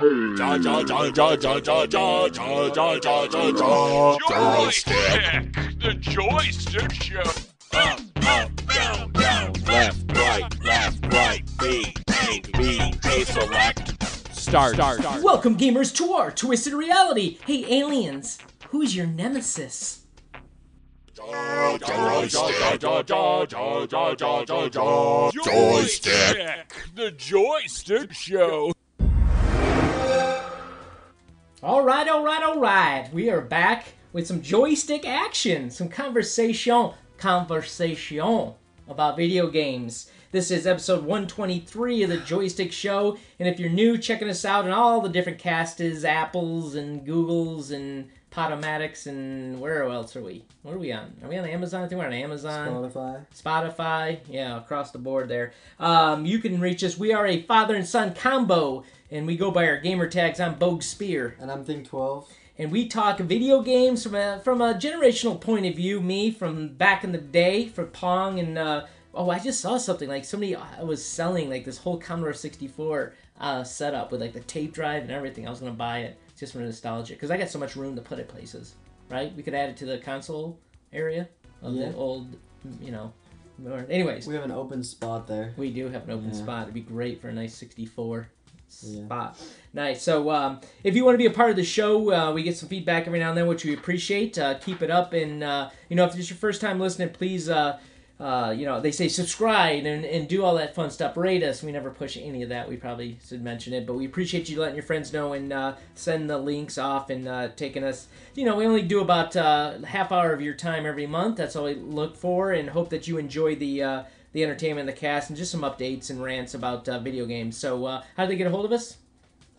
Joystick, the Joystick Show. Up, down, left, right, B, A, select. Start. Welcome, gamers, to our Twisted Reality. Hey, aliens, who's your nemesis? Joystick, the Joystick Show. All right. We are back with some joystick action, some conversation about video games. This is episode 123 of the Joystick Show, and if you're new, checking us out on all the different casts, Apples and Googles and Podomatics, and where else are we? What are we on? Are we on Amazon? I think we're on Amazon. Spotify. Yeah, across the board there. You can reach us. We are a father and son combo, and we go by our gamer tags. I'm Bogue Spear. And I'm Think12. And we talk video games from a generational point of view. Me, from back in the day, for Pong, and I just saw something, like somebody was selling like this whole Commodore 64 setup with like the tape drive and everything. I was going to buy it just for nostalgia, because I got so much room to put it places, right? We could add it to the console area of the old, anyways. We have an open spot there. We do have an open spot. It'd be great for a nice 64 spot. Nice. So if you want to be a part of the show, we get some feedback every now and then, which we appreciate. Keep it up, and if it's your first time listening, please they say subscribe and do all that fun stuff. Rate us. We never push any of that. We probably should mention it, but we appreciate you letting your friends know and send the links off and taking us. We only do about half hour of your time every month. That's all we look for, and hope that you enjoy the entertainment, the cast, and just some updates and rants about video games. So how do they get a hold of us?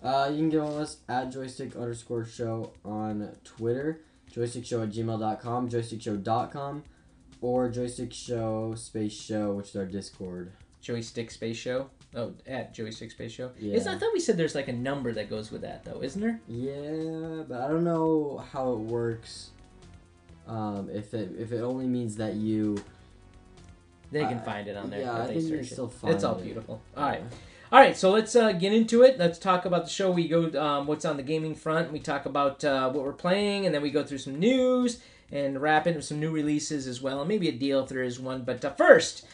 You can get a hold of us at joystick_show on Twitter, joystickshow@gmail.com, joystickshow.com. Or Joystick Show Space Show, which is our Discord. Joystick Space Show? Oh, at Joystick Space Show? Yeah. I thought we said there's like a number that goes with that, though, isn't there? Yeah, but I don't know how it works. If it only means that you... They can find it on there. Yeah, I think you can still find it. It's all beautiful. All right, so let's get into it. Let's talk about the show. We go what's on the gaming front. We talk about what we're playing, and then we go through some news and wrap into some new releases as well, and maybe a deal if there is one. But first,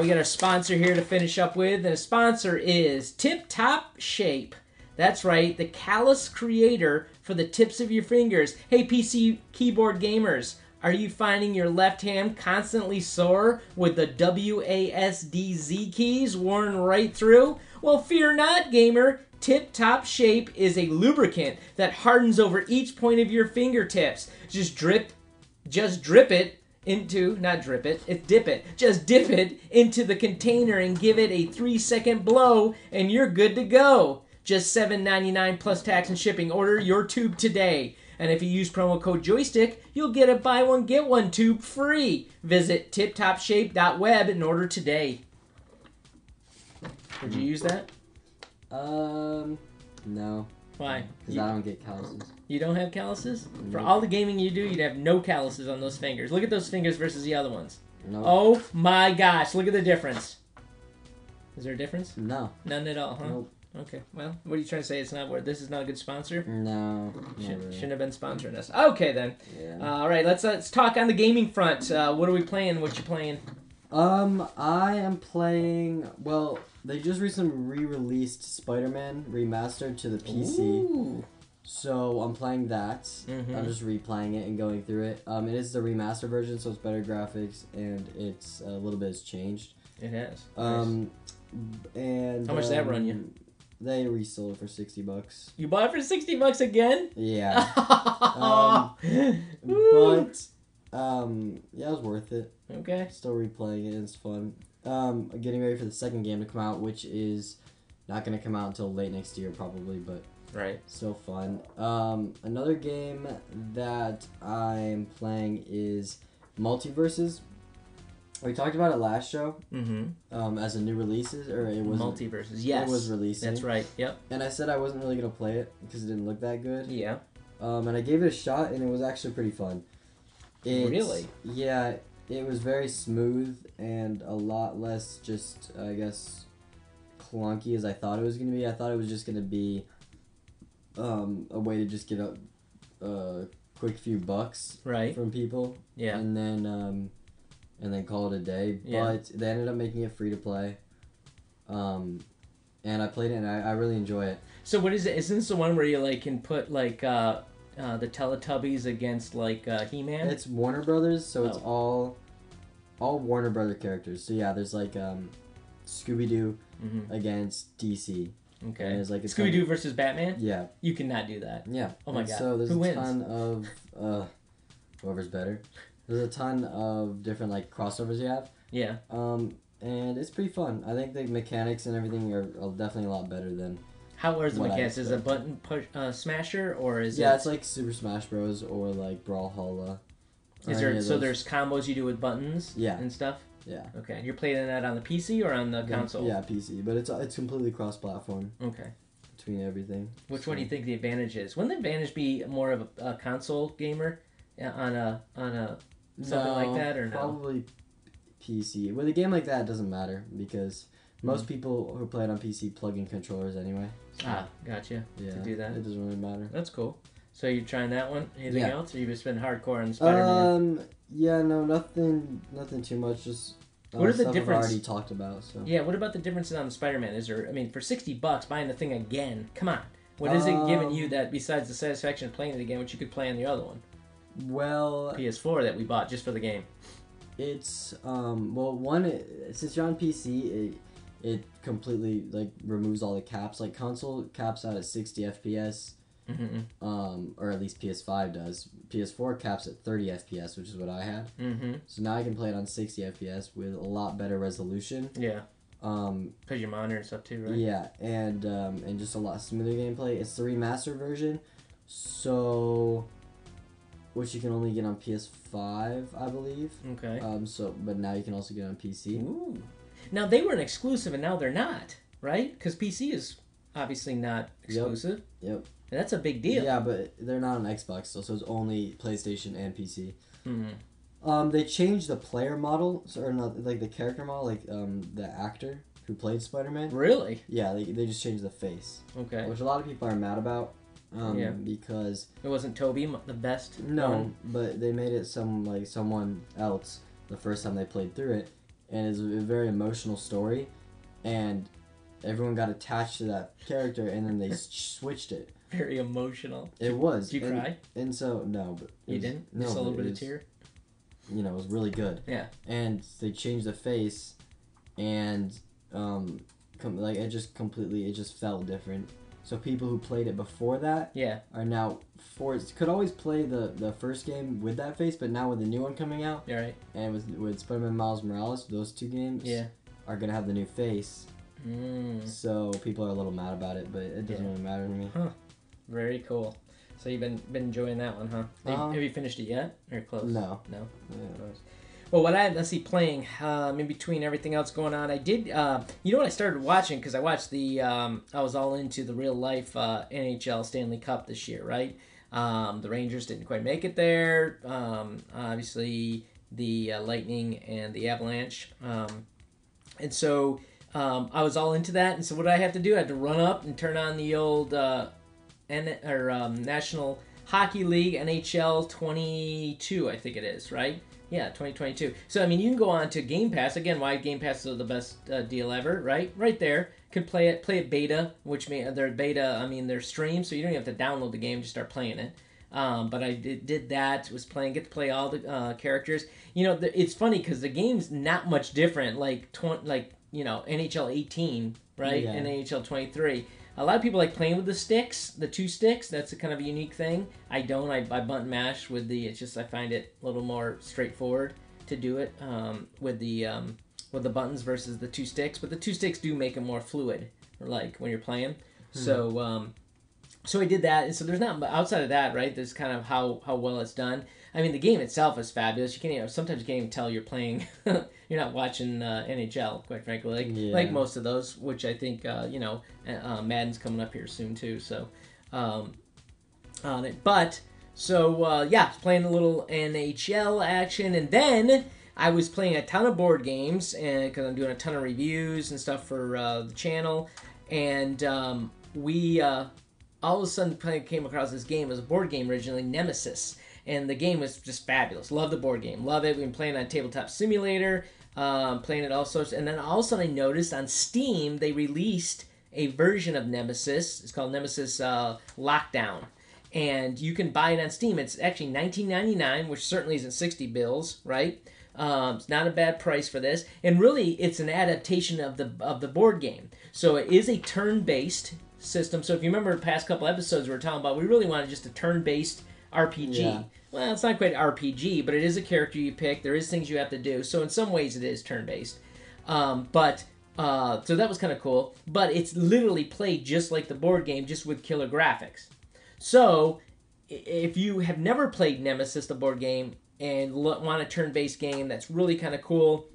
we got our sponsor here to finish up with, and the sponsor is Tip Top Shape. That's right, the callus creator for the tips of your fingers. Hey, PC keyboard gamers, are you finding your left hand constantly sore with the WASD keys worn right through? Well, fear not, gamer. Tip Top Shape is a lubricant that hardens over each point of your fingertips. Just dip it into the container and give it a 3-second blow, and you're good to go. Just $7.99 plus tax and shipping. Order your tube today. And if you use promo code Joystick, you'll get a buy one, get one tube free. Visit tiptopshape.web and order today. Would you use that? No. Why? Because I don't get calluses. You don't have calluses? Nope. For all the gaming you do, you'd have no calluses on those fingers. Look at those fingers versus the other ones. Nope. Oh my gosh, look at the difference. Is there a difference? No. None at all, huh? Nope. Okay, well, what are you trying to say? This is not a good sponsor? No. Shouldn't have been sponsoring us. Okay, then. Yeah. All right, let's talk on the gaming front. What are we playing? What you playing? I am playing... Well, they just recently re-released Spiderman Remastered to the PC. Ooh. So I'm playing that. Mm-hmm. I'm just replaying it and going through it. It is the remaster version, so it's better graphics, and it's a little bit has changed. It has. And how much did that run you? They resold it for $60. You bought it for $60 again? Yeah. Yeah, it was worth it. Okay. Still replaying it. It's fun. Getting ready for the second game to come out, which is not going to come out until late next year, probably, but right. Still fun. Another game that I'm playing is MultiVersus. We talked about it last show. Mm-hmm. As a new releases, or it was MultiVersus. Yes, it was releasing. That's right. Yep. And I said I wasn't really gonna play it because it didn't look that good. Yeah. And I gave it a shot, and it was actually pretty fun. Really? Yeah. It was very smooth and a lot less just, I guess, clunky as I thought it was gonna be. I thought it was just gonna be a way to just get a quick few bucks Right. from people. Yeah. And then call it a day. Yeah. But they ended up making it free to play. And I played it, and I really enjoy it. So what is it? Isn't this the one where you like can put like the Teletubbies against like He-Man? It's Warner Brothers, so it's Oh. all Warner Brother characters. So yeah, there's like Scooby-Doo against DC. Okay. And there's like a Scooby-Doo versus Batman? Yeah. You cannot do that. Yeah. Oh my And god. So there's Who a wins? ton of whoever's better. There's a ton of different like crossovers you have. Yeah. And it's pretty fun. I think the mechanics and everything are definitely a lot better than. How are the What I mechanics? Is it a expected. button push smasher or is Yeah, it? it's like Super Smash Bros. Or like Brawlhalla. Is there so there's combos you do with buttons? Yeah. And stuff. Yeah. Okay. You're playing that on the PC or on the console? Yeah, PC, but it's completely cross-platform Okay. between everything. Which one do you think the advantage is? Wouldn't the advantage be more of a console gamer on a something like that or no? Probably PC. With a game like that, it doesn't matter because most people who play it on PC plug in controllers anyway. Ah, gotcha. Yeah, To do that. it doesn't really matter. That's cool. So you're trying that one? Anything Yeah. else? Or you just been hardcore on Spider-Man? Yeah, no, nothing too much. Just What are the stuff difference- I've already talked about. So Yeah, what about the differences on Spider-Man? Is there, I mean, for $60 buying the thing again, come on. What is it giving you that besides the satisfaction of playing it again, which you could play on the other one? well, PS4 that we bought just for the game. it's since you're on PC, it completely like removes all the caps. Like console caps out at 60 FPS. Or at least PS5 does. PS4 caps at 30 FPS, which is what I had. So now I can play it on 60 FPS with a lot better resolution. Yeah. Because your monitor and stuff too, right? Yeah, and just a lot smoother gameplay. It's the remastered version, so which you can only get on PS5, I believe. Okay. But now you can also get it on PC. Ooh. Now they were an exclusive and now they're not, right? Because PC is obviously not exclusive. Yep. And that's a big deal. Yeah, but they're not on Xbox still, so it's only PlayStation and PC. Mm-hmm. They changed the player model, or not like the character model, like the actor who played Spider-Man. Really? Yeah, they just changed the face, Okay. which a lot of people are mad about. Yeah. Because It wasn't Toby the best? no, one? but they made it someone else the first time they played through it, and it's a very emotional story, and everyone got attached to that character, and then they switched it. Very emotional. It was. Did you cry? And so no, but You didn't? No, Just a little but bit it of was- tear? You know, it was really good. Yeah. And they changed the face, and it just felt different. So people who played it before that Yeah. are now forced could always play the first game with that face, but now with the new one coming out You're right. and with Spider-Man Miles Morales, those two games Yeah. are gonna have the new face. Mm. So people are a little mad about it, but it doesn't Yeah. really matter to me. Very cool. So you've been enjoying that one, huh? Have you finished it yet? Or close? No. No? Yeah. Well, what let's see, playing in between everything else going on, I did, you know what I started watching? Because I watched I was all into the real life NHL Stanley Cup this year, right? The Rangers didn't quite make it there. Obviously, the Lightning and the Avalanche. And so I was all into that. And so what did I have to do? I had to run up and turn on the old National Hockey League, NHL 22, I think it is, right? Yeah, 2022. So, I mean, you can go on to Game Pass. Again, why Game Pass is the best deal ever, right? Right there. Could play it beta, which means they're streamed, so you don't even have to download the game, just start playing it. But I did that, get to play all the characters. You know, it's funny because the game's not much different, NHL 18, right? Yeah. And NHL 23. A lot of people like playing with the sticks, the two sticks. That's a kind of a unique thing. I don't. I button mash with the. It's just I find it a little more straightforward to do it with the buttons versus the two sticks. But the two sticks do make it more fluid, like when you're playing. So I did that, and so there's not outside of that, right? There's kind of how well it's done. I mean, the game itself is fabulous. You can't even, sometimes you can't even tell you're playing. You're not watching NHL, quite frankly, like most of those. Which I think Madden's coming up here soon too. So on it, but playing a little NHL action, and then I was playing a ton of board games, and because I'm doing a ton of reviews and stuff for the channel, and we. all of a sudden came across this game. It was a board game originally, Nemesis. And the game was just fabulous. Love the board game. Love it. We've been playing on Tabletop Simulator, playing it all sorts. And then all of a sudden I noticed on Steam they released a version of Nemesis. It's called Nemesis Lockdown. And you can buy it on Steam. It's actually $19.99, which certainly isn't 60 bills, right? It's not a bad price for this. And really, it's an adaptation of the board game. So it is a turn-based system. So if you remember the past couple episodes we were talking about, we really wanted just a turn-based RPG. Yeah. Well, it's not quite RPG, but it is a character you pick. There is things you have to do. So in some ways it is turn-based. So that was kind of cool. But it's literally played just like the board game, just with killer graphics. So if you have never played Nemesis, the board game, and want a turn-based game that's really kind of cool,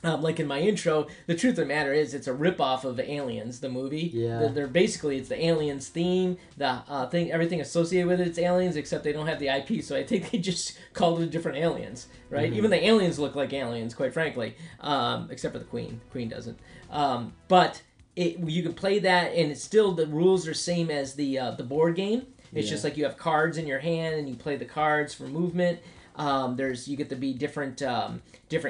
like in my intro, the truth of the matter is it's a ripoff of Aliens, the movie. Yeah. They're basically, it's the Aliens theme, the thing, everything associated with it's Aliens, except they don't have the IP, so I think they just called it different Aliens, right? Mm-hmm. Even the aliens look like aliens, quite frankly, except for the Queen. Queen doesn't. But you can play that, and it's still, the rules are same as the board game. It's just like you have cards in your hand, and you play the cards for movement. You get to be different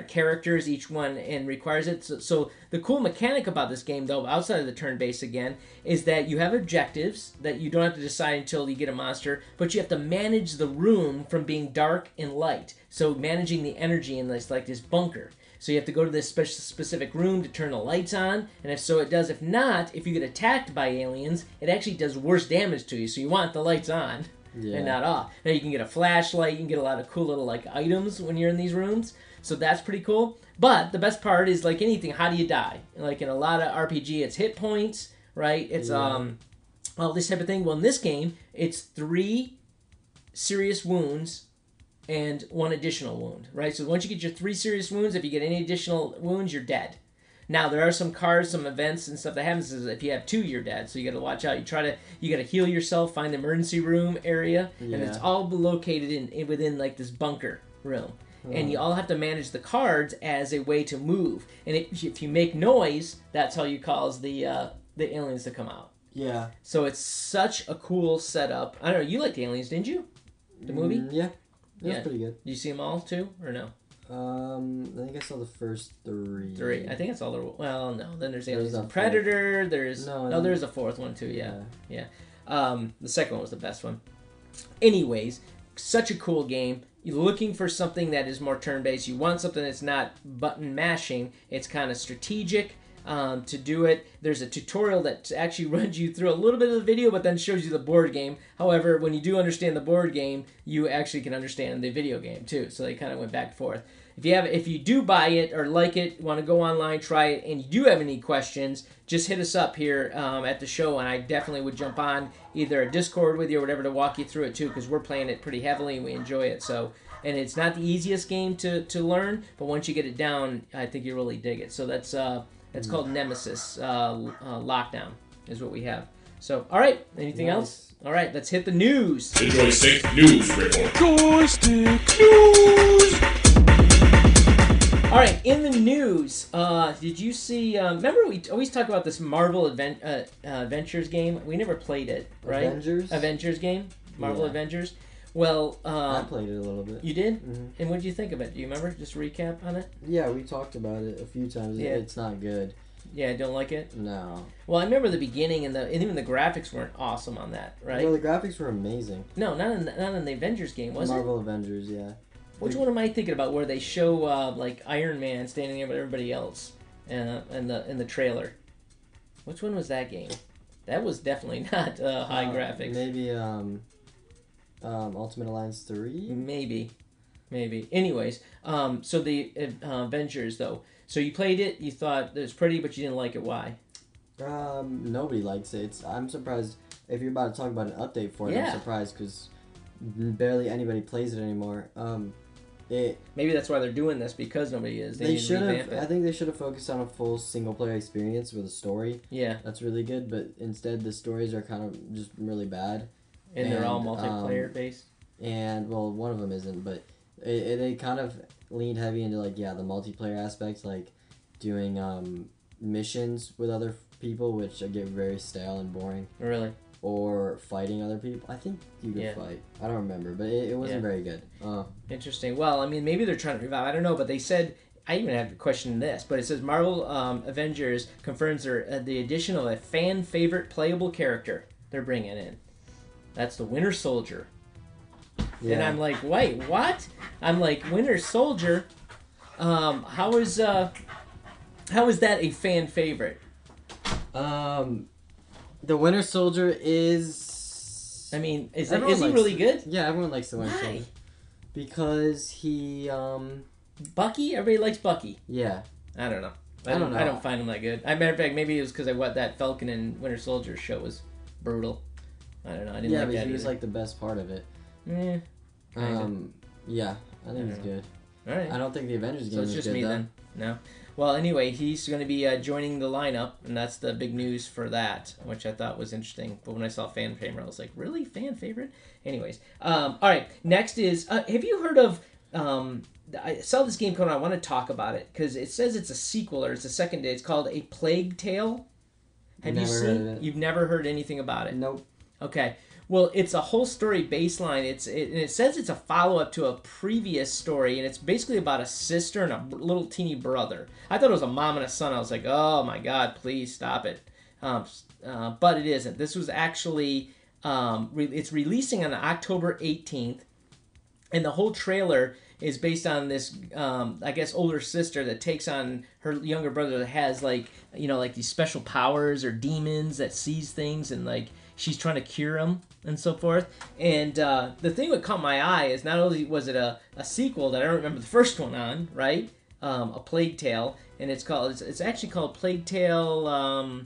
characters, each one, and requires it. So the cool mechanic about this game, though, outside of the turn-based again, is that you have objectives that you don't have to decide until you get a monster, but you have to manage the room from being dark and light. So managing the energy in this, like this bunker. So you have to go to this specific room to turn the lights on, and if so it does. If not, if you get attacked by aliens, it actually does worse damage to you. So you want the lights on. Yeah. And not off. Now you can get a flashlight, you can get a lot of cool little like items when you're in these rooms, so that's pretty cool. But the best part is, like anything, how do you die? Like in a lot of RPG, it's hit points, right? It's all this type of thing. Well, in this game, it's 3 serious wounds and 1 additional wound, right? So once you get your 3 serious wounds, if you get any additional wounds, you're dead. Now, there are some cards, some events and stuff that happens is if you have 2, you're dead. So you got to watch out. You got to heal yourself, find the emergency room area, and it's all located within like this bunker room. And you all have to manage the cards as a way to move. And if you make noise, that's how you cause the aliens to come out. Yeah. So it's such a cool setup. I don't know, you liked Aliens, didn't you? The movie? Yeah. It was pretty good. Did you see them all too, or no? I think I saw the first 3. I think it's all the... Well, no. Then there's Aliens and Predator. There's... No, there's a 4th one too, yeah. The second one was the best one. Anyways, such a cool game. You're looking for something that is more turn-based. You want something that's not button mashing. It's kind of strategic. To do it, there's a tutorial that actually runs you through a little bit of the video, but then shows you the board game. However, when you do understand the board game, you actually can understand the video game too. So they kind of went back and forth. If you do buy it or like it, want to go online, try it, and you do have any questions, just hit us up here at the show, and I definitely would jump on either a Discord with you or whatever to walk you through it too, because we're playing it pretty heavily and we enjoy it. So, and it's not the easiest game to learn, but once you get it down, I think you really dig it. So that's called Nemesis Lockdown is what we have. So, all right, anything else? All right, let's hit the news. The Joystick News Report. Joystick News! All right, in the news, did you see... remember we always talk about this Marvel Adventures game? We never played it, right? Avengers game? Marvel Avengers? Well... I played it a little bit. You did? Mm-hmm. And what did you think of it? Do you remember? Just recap on it? Yeah, we talked about it a few times. Yeah. It's not good. Yeah, don't like it? No. Well, I remember the beginning, and even the graphics weren't awesome on that, right? No, the graphics were amazing. No, not in the Avengers game, was Marvel Avengers, yeah. Which one am I thinking about? Where they show like Iron Man standing there with everybody else, in the trailer. Which one was that game? That was definitely not high graphics. Maybe Ultimate Alliance 3. Maybe. Anyways, so the Avengers though. So you played it. You thought it was pretty, but you didn't like it. Why? Nobody likes it. I'm surprised if you're about to talk about an update for it. I'm surprised because barely anybody plays it anymore. Maybe that's why they're doing this, because nobody is. They should have. I think they should have focused on a full single player experience with a story. Yeah, that's really good. But instead, the stories are kind of just really bad. And they're all multiplayer based. And well, one of them isn't, but they kind of leaned heavy into the multiplayer aspects, like doing missions with other people, which I get very stale and boring. Really? or fighting other people. I think you could fight. I don't remember, but it wasn't very good. Interesting. Well, I mean, maybe they're trying to revive. I don't know, but they said. I even have a question in this, but it says Marvel Avengers confirms the addition of a fan favorite playable character they're bringing in. That's the Winter Soldier. Yeah. And I'm like, wait, what? I'm like, Winter Soldier. How is that a fan favorite? The Winter Soldier is. I mean, is he really good? Yeah, everyone likes the Winter Soldier because he. Bucky? Everybody likes Bucky. Yeah. I don't know. I don't find him that good. Matter of fact, maybe it was because that Falcon and Winter Soldier show was brutal. I don't know. I didn't like that. Yeah, but he was like the best part of it. Yeah. Yeah, I think he's good. All right. I don't think the Avengers game is good. So it's just me then. No. Well, anyway, he's going to be joining the lineup, and that's the big news for that, which I thought was interesting. But when I saw fan favorite, I was like, really? Fan favorite? Anyways. All right. Next is, have you heard of... I saw this game coming out. I want to talk about it because it says it's a sequel or it's a second day. It's called A Plague Tale. Have you seen? Heard of it. You've never heard anything about it? Nope. Okay. Well, it's a whole story baseline. It says it's a follow-up to a previous story, and it's basically about a sister and a little teeny brother. I thought it was a mom and a son. I was like, oh my god, please stop it. But it isn't. This was actually it's releasing on October 18th, and the whole trailer is based on this, I guess, older sister that takes on her younger brother that has, like, like these special powers or demons that sees things, and, like, she's trying to cure them and so forth. And the thing that caught my eye is not only was it a sequel that I don't remember the first one on, right? A Plague Tale, and it's actually called Plague Tale,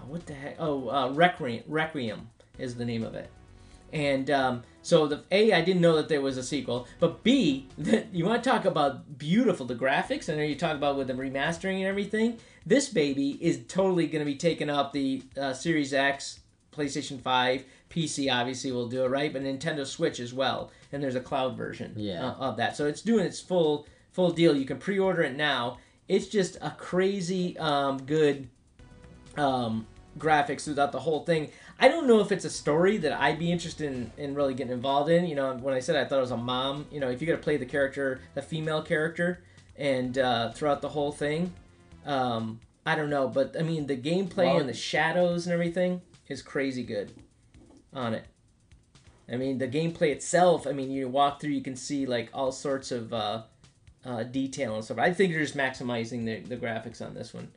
what the heck? Oh, Requiem is the name of it. And so I didn't know that there was a sequel, but B, you want to talk about beautiful, the graphics, I know you talk about with the remastering and everything. This baby is totally going to be taking up the Series X, PlayStation 5, PC obviously will do it, right? But Nintendo Switch as well, and there's a cloud version of that. So it's doing its full deal. You can pre-order it now. It's just a crazy good graphics throughout the whole thing. I don't know if it's a story that I'd be interested in really getting involved in. When I said I thought it was a mom, if you're going to play the female character, and throughout the whole thing, I don't know. But, I mean, the gameplay and the shadows and everything is crazy good on it. I mean, the gameplay itself, I mean, you walk through, you can see, like, all sorts of detail and stuff. I think they're just maximizing the graphics on this one.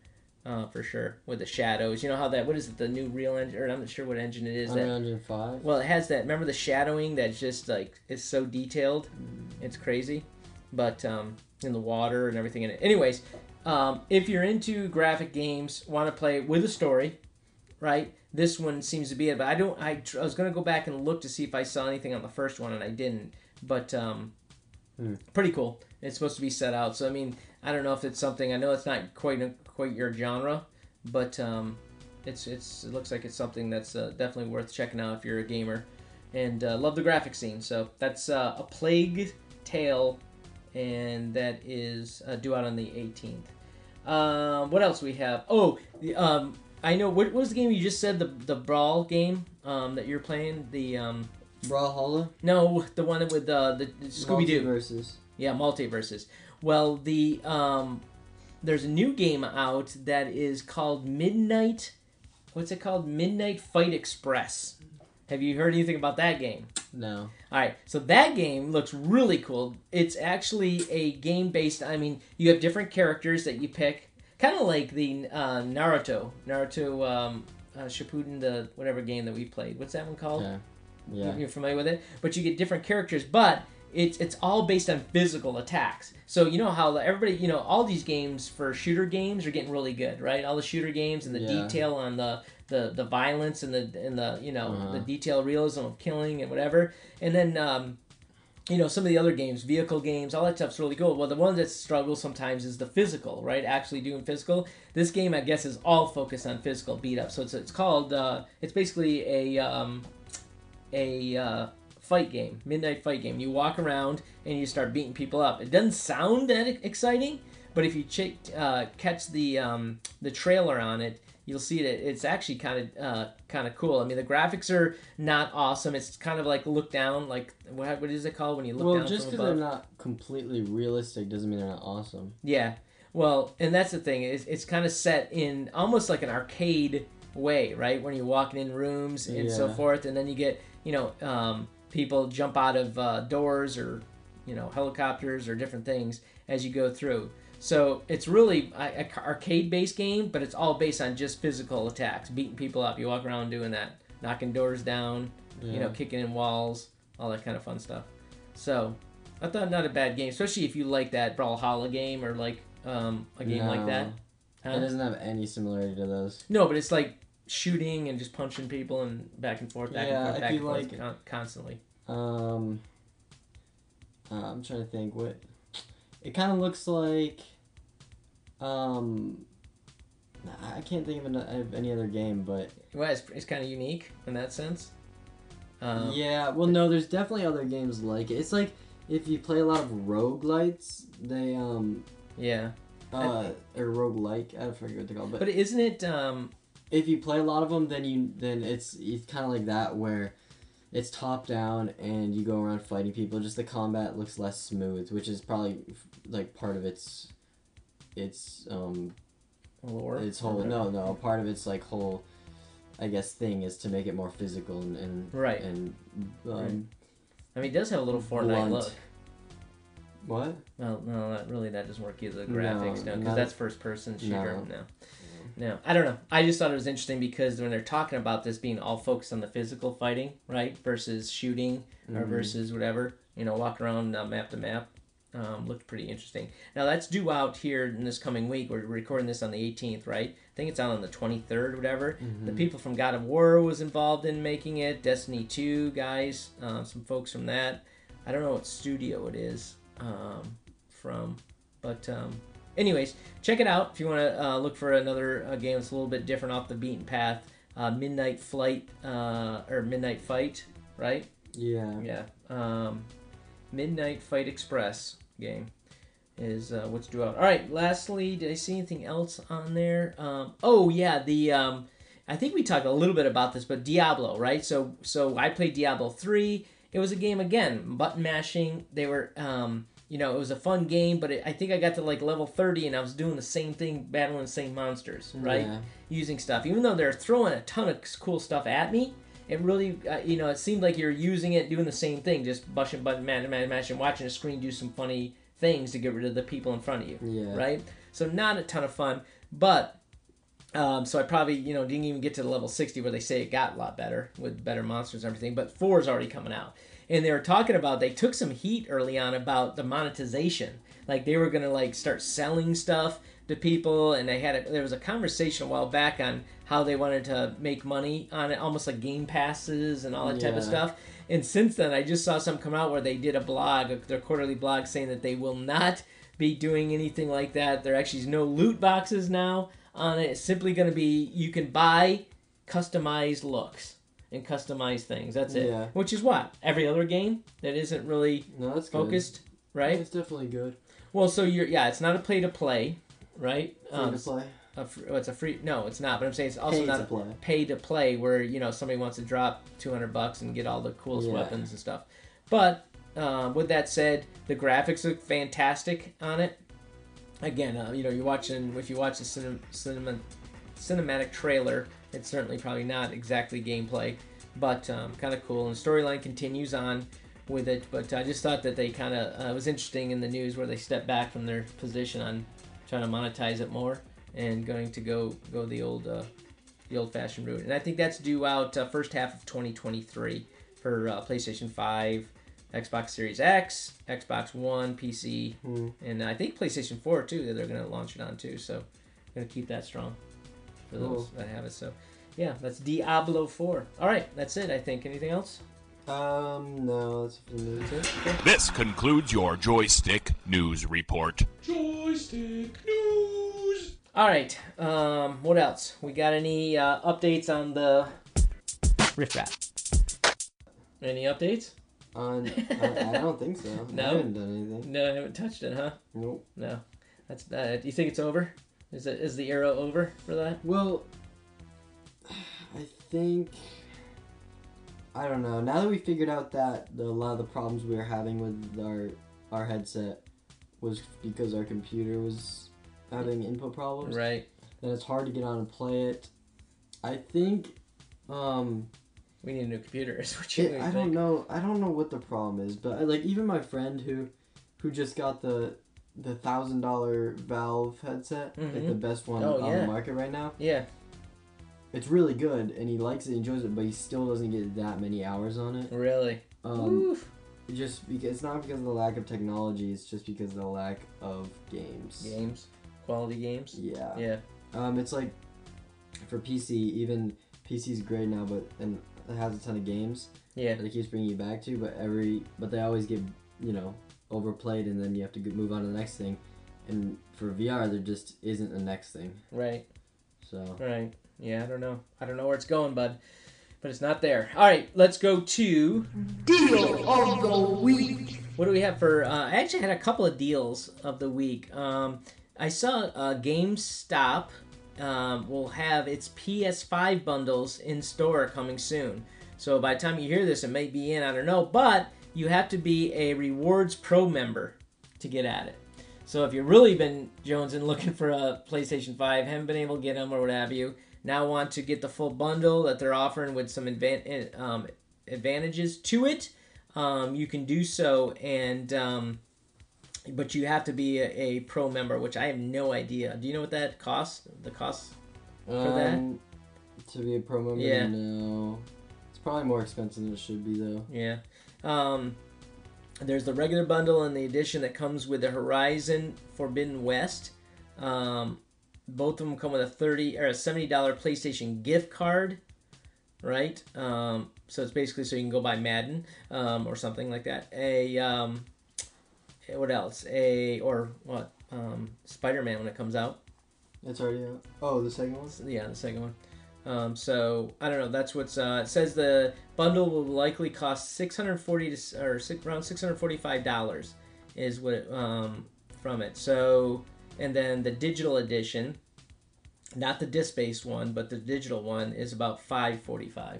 For sure, with the shadows. You know how what is it, the new Real Engine, or I'm not sure what engine it is. Unreal Engine 5? Well, it has that, remember the shadowing that's just, like, it's so detailed? It's crazy. But, in the water and everything in it. Anyways, if you're into graphic games, want to play with a story, right? This one seems to be it, but I was going to go back and look to see if I saw anything on the first one, and I didn't. But, pretty cool. It's supposed to be set out, so, I mean, I don't know if it's something, I know it's not quite your genre, but it looks like it's something that's definitely worth checking out if you're a gamer, and love the graphic scene. So that's A Plague Tale, and that is due out on the 18th. What else we have? I know, what was the game you just said, the Brawl game that you're playing? The Brawlhalla? No, the one with the Scooby-Doo. MultiVersus. Yeah, MultiVersus. Well, there's a new game out that is called Midnight. What's it called? Midnight Fight Express. Have you heard anything about that game? No. All right, so that game looks really cool. It's actually a game based. I mean, you have different characters that you pick, kind of like the Naruto Shippuden, the whatever game that we played. What's that one called? Yeah. You're familiar with it, but you get different characters, but it's all based on physical attacks. So you know how everybody, all these games for shooter games are getting really good, right? All the shooter games and the detail on the violence and the the detail realism of killing and whatever. And then some of the other games, vehicle games, all that stuff's really cool. Well, the one that struggles sometimes is the physical, right? Actually doing physical. This game, I guess, is all focused on physical beat up. So it's called it's basically a fight game, midnight fight game. You walk around and you start beating people up. It doesn't sound that exciting, but if you catch the trailer on it, you'll see that it's actually kind of cool. I mean, the graphics are not awesome. It's kind of like look down, like what is it called when you look down Well, just from because above? they're not completely realistic doesn't mean they're not awesome. Yeah. Well, and that's the thing. It's kind of set in almost like an arcade way, right? When you're walking in rooms and so forth, and then you get, people jump out of doors or, helicopters or different things as you go through. So it's really an arcade-based game, but it's all based on just physical attacks, beating people up. You walk around doing that, knocking doors down, kicking in walls, all that kind of fun stuff. So I thought not a bad game, especially if you like that Brawlhalla game or like a game like that. Huh? It doesn't have any similarity to those. No, but it's like shooting and just punching people and back and forth, back and forth, constantly. I'm trying to think what. It kind of looks like. I can't think of any other game, but. Well, it's kind of unique in that sense. Yeah, well, no, there's definitely other games like it. It's like if you play a lot of roguelites, they Yeah. or roguelike, I forget what they're called, but isn't it if you play a lot of them, then it's kind of like that where it's top down and you go around fighting people. Just the combat looks less smooth, which is probably like part of its lore. Its whole no part of its like whole, I guess, thing is to make it more physical and right. And right. I mean, it does have a little Fortnite look. What? Well, no, that doesn't work either. The graphics, no, because that's first-person shooter. No, I don't know. I just thought it was interesting because when they're talking about this being all focused on the physical fighting, right, versus shooting or versus whatever, walking around map to map, looked pretty interesting. Now that's due out here in this coming week. We're recording this on the 18th, right? I think it's out on the 23rd or whatever. The people from God of War was involved in making it. Destiny 2 guys, some folks from that. I don't know what studio it is from, but anyways, check it out if you want to look for another game that's a little bit different off the beaten path. Midnight Fight, right? Yeah. Midnight Fight Express game is what's due out. All right, lastly, did I see anything else on there? I think we talked a little bit about this, but Diablo, right? So I played Diablo 3. It was a game, again, button mashing. They were, it was a fun game, but I think I got to like level 30 and I was doing the same thing, battling the same monsters, right? Yeah. Using stuff. Even though they're throwing a ton of cool stuff at me, it really, it seemed like you're using it, doing the same thing, just button mashing, watching the screen do some funny things to get rid of the people in front of you, right? So not a ton of fun, but... so I probably, didn't even get to the level 60 where they say it got a lot better with better monsters and everything, but 4 is already coming out. And they were talking about, they took some heat early on about the monetization. Like they were going to start selling stuff to people, and there was a conversation a while back on how they wanted to make money on it, almost like game passes and all that type of stuff. And since then, I just saw something come out where they did a blog, their quarterly blog, saying that they will not be doing anything like that. There actually is no loot boxes now on it. It's simply going to be, you can buy customized looks and customized things. That's it. Yeah. Which is what? Every other game that isn't really focused, good. Right? It's definitely good. Well, so it's not a pay-to-play, right? Free-to-play? It's a free... No, it's not. But I'm saying it's also not a pay-to-play where, somebody wants to drop $200 and get all the coolest weapons and stuff. But, with that said, the graphics look fantastic on it. Again, if you watch the cinematic trailer, it's certainly probably not exactly gameplay, but kind of cool. And the storyline continues on with it, but I just thought that they kind of it was interesting in the news where they stepped back from their position on trying to monetize it more and going to go the old-fashioned route. And I think that's due out first half of 2023 for PlayStation 5. Xbox Series X, Xbox One, PC, and I think PlayStation 4 too, that they're going to launch it on too. So I'm going to keep that strong for those that have it. So yeah, that's Diablo 4. All right, that's it, I think. Anything else? No, that's for the news. Okay. This concludes your Joystick News Report. Joystick News! All right, what else? We got any updates on the Rift Wrap? Any updates? I don't think so. No? I haven't done anything. No, I haven't touched it, huh? Nope. No. That's that. Do you think it's over? Is the era over for that? Well, I think... I don't know. Now that we figured out that a lot of the problems we were having with our headset was because our computer was having input problems. Right. And it's hard to get on and play it. I think... we need a new computer. Is what you I don't know. I don't know what the problem is, but like even my friend who just got the $1,000 Valve headset, like the best one on the market right now. Yeah. It's really good, and he likes it, he enjoys it, but he still doesn't get that many hours on it. Really? Just because it's not because of the lack of technology, it's just because of the lack of games. Games, quality games. Yeah. Yeah. It's like for PC, even PC's great now, but and it has a ton of games. Yeah. That it keeps bringing you back to, but they always get overplayed, and then you have to move on to the next thing. And for VR, there just isn't a next thing. Right. So. Right. Yeah, I don't know. I don't know where it's going, bud. But it's not there. All right, let's go to... Deal of the Week. What do we have for... I actually had a couple of deals of the week. I saw GameStop will have its PS5 bundles in store coming soon. So by the time you hear this, it may be in, I don't know. But you have to be a Rewards Pro member to get at it. So if you've really been jonesing looking for a PlayStation 5, haven't been able to get them or what have you, now want to get the full bundle that they're offering with some advantages to it, you can do so, and but you have to be a pro member, which I have no idea. Do you know what that costs? The cost for that? To be a pro member? Yeah. No. It's probably more expensive than it should be, though. Yeah. There's the regular bundle and the edition that comes with the Horizon Forbidden West. Both of them come with a $30 or a $70 PlayStation gift card, right? So it's basically so you can go buy Madden or something like that. What else? Spider-Man when it comes out. It's already out. Oh, the second one? Yeah, the second one. So I don't know. That's what's. It says the bundle will likely cost around $645 is what it, from it. So. And then the digital edition, not the disc-based one, but the digital one is about $545.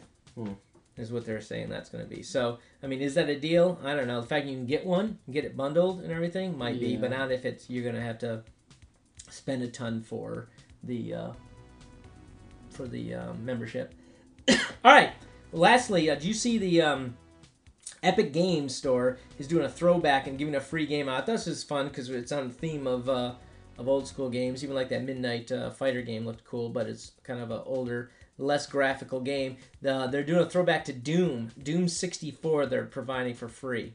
Is what they're saying that's going to be. So, I mean, is that a deal? I don't know. The fact you can get one, get it bundled and everything, might be, but not if you're going to have to spend a ton for the membership. All right. Lastly, do you see the Epic Games Store is doing a throwback and giving a free game out? This is fun because it's on the theme of old school games. Even like that Midnight Fighter game looked cool, but it's kind of an older, less graphical game. They're doing a throwback to Doom 64. They're providing for free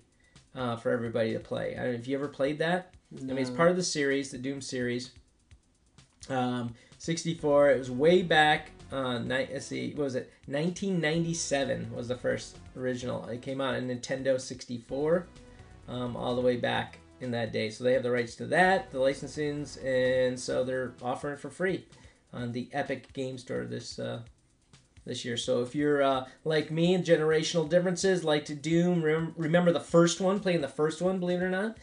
for everybody to play. I don't know if you ever played that. No. I mean, it's part of the series, the Doom series. 64. It was way back. Let's see, what was it? 1997 was the first original. It came out on Nintendo 64, all the way back in that day. So they have the rights to that, the licensings, and so they're offering it for free on the Epic Game Store this year. So if you're like me, and generational differences, like to Doom, remember the first one, playing the first one, believe it or not,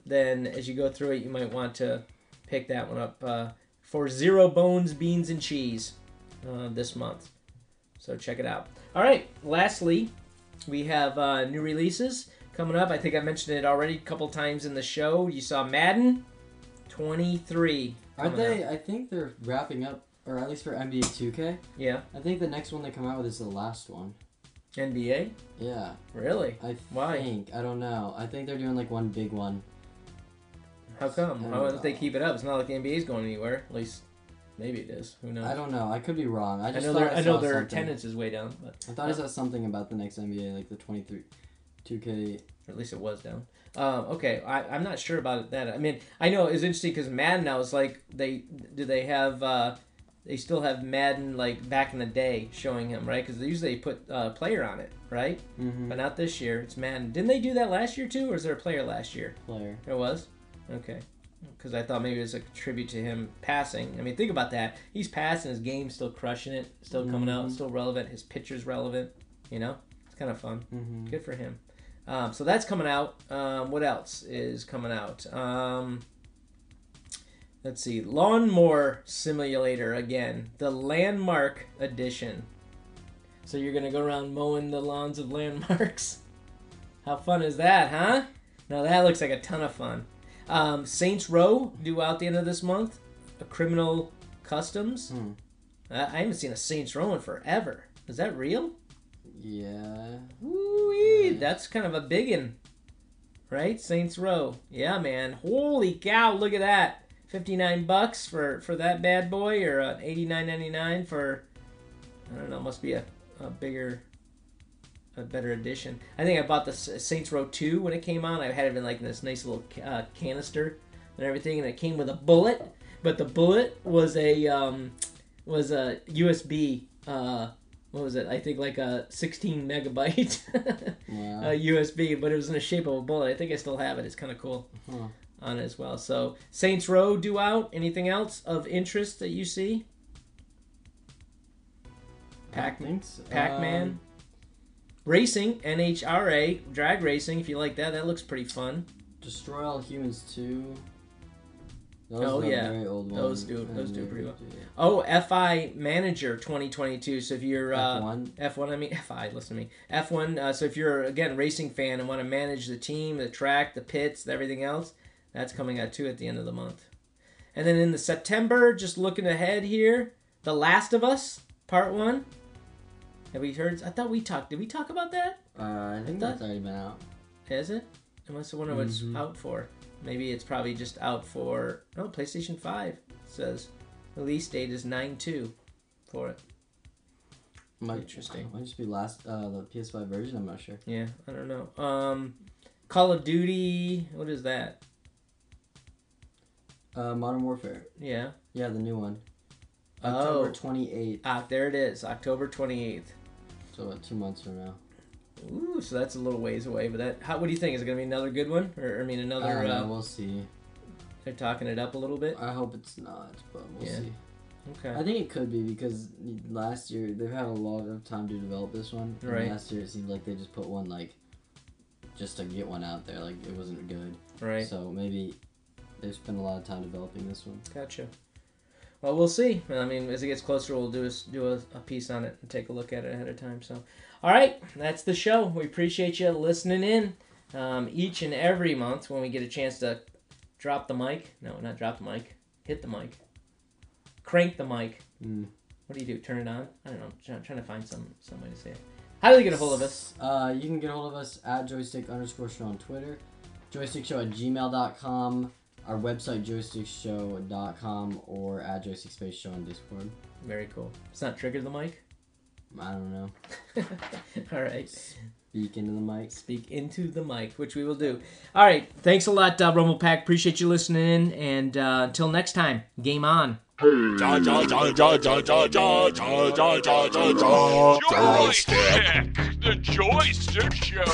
then as you go through it, you might want to pick that one up for Zero Bones, Beans, and Cheese this month. So check it out. All right, lastly, we have new releases coming up. I think I mentioned it already a couple times in the show. You saw Madden 23. Aren't they? I think they're wrapping up, or at least for NBA 2K. Yeah. I think the next one they come out with is the last one. NBA? Yeah. Really? Why? I don't know. I think they're doing like one big one. How come? How don't they keep it up? It's not like the NBA's going anywhere. At least, maybe it is. Who knows? I don't know. I could be wrong. I know their attendance is way down. But I thought I saw something about the next NBA, like the 23 2K. Or at least it was down. Okay, I'm not sure about that. I mean, I know it's interesting because Madden now is like they still have Madden like back in the day showing him, right? Because they usually put player on it, right? Mm-hmm. But not this year. It's Madden. Didn't they do that last year too, or is there a player last year? Player. It was? Okay. Because I thought maybe it was a tribute to him passing. I mean, think about that. He's passing, his game's still crushing it, still coming out, still relevant. His picture's relevant. You know? It's kind of fun. Mm-hmm. Good for him. So that's coming out. What else is coming out? Let's see. Lawnmower Simulator again. The Landmark Edition. So you're going to go around mowing the lawns of landmarks? How fun is that, huh? Now that looks like a ton of fun. Saints Row, due out the end of this month. A Criminal Customs. I haven't seen a Saints Row in forever. Is that real? Yeah. Woo-wee. That's kind of a biggin'. Right? Saints Row. Yeah, man. Holy cow, look at that. $59 for that bad boy, or $89.99 for, I don't know, must be a better edition. I think I bought the Saints Row 2 when it came out. I had it in like this nice little canister and everything, and it came with a bullet, but the bullet was a USB, what was it? I think like a 16 megabyte Wow. USB, but it was in the shape of a bullet. I think I still have it. It's kind of cool. Huh. On it as well. So Saints Row due out. Anything else of interest that you see? Pac-Man. Racing, NHRA, drag racing, if you like that. That looks pretty fun. Destroy All Humans 2. Oh, yeah. Very old Those ones. do pretty well. Yeah. Oh, FI Manager 2022. So if you're... F1, listen to me. F1, so if you're, again, a racing fan and want to manage the team, the track, the pits, everything else, that's coming out too at the end of the month. And then in the September, just looking ahead here, The Last of Us, Part 1. Have we heard? I thought we talked. Did we talk about that? I think that's already been out. Is it? I must have wondered what it's out for. Maybe it's probably just out for... Oh, PlayStation 5. It says release date is 9/2 for it. Interesting. Might just be the PS5 version. I'm not sure. Yeah, I don't know. Call of Duty. What is that? Modern Warfare. Yeah. Yeah, the new one. October 28th. There it is. October 28th. So about 2 months from now. Ooh, so that's a little ways away. But what do you think? Is it going to be another good one? Or another... I don't know. We'll see. They're talking it up a little bit? I hope it's not, but we'll see. Okay. I think it could be because last year they've had a lot of time to develop this one. And right. Last year it seemed like they just put one just to get one out there. Like it wasn't good. Right. So maybe they've spent a lot of time developing this one. Gotcha. Well, we'll see. I mean, as it gets closer, we'll do a piece on it and take a look at it ahead of time. So, all right, that's the show. We appreciate you listening in each and every month when we get a chance to drop the mic. No, not drop the mic. Hit the mic. Crank the mic. What do you do? Turn it on? I don't know. I'm trying to find some way to say it. How do they get a hold of us? You can get a hold of us at joystick_show on Twitter, joystickshow@gmail.com, our website joystickshow.com, or at joystickspace show on Discord. Very cool. It's not trigger the mic? I don't know. All right. Speak into the mic. Speak into the mic, which we will do. All right. Thanks a lot, Rumble Pack. Appreciate you listening in. And until next time, game on. Joystick, the Joystick Show.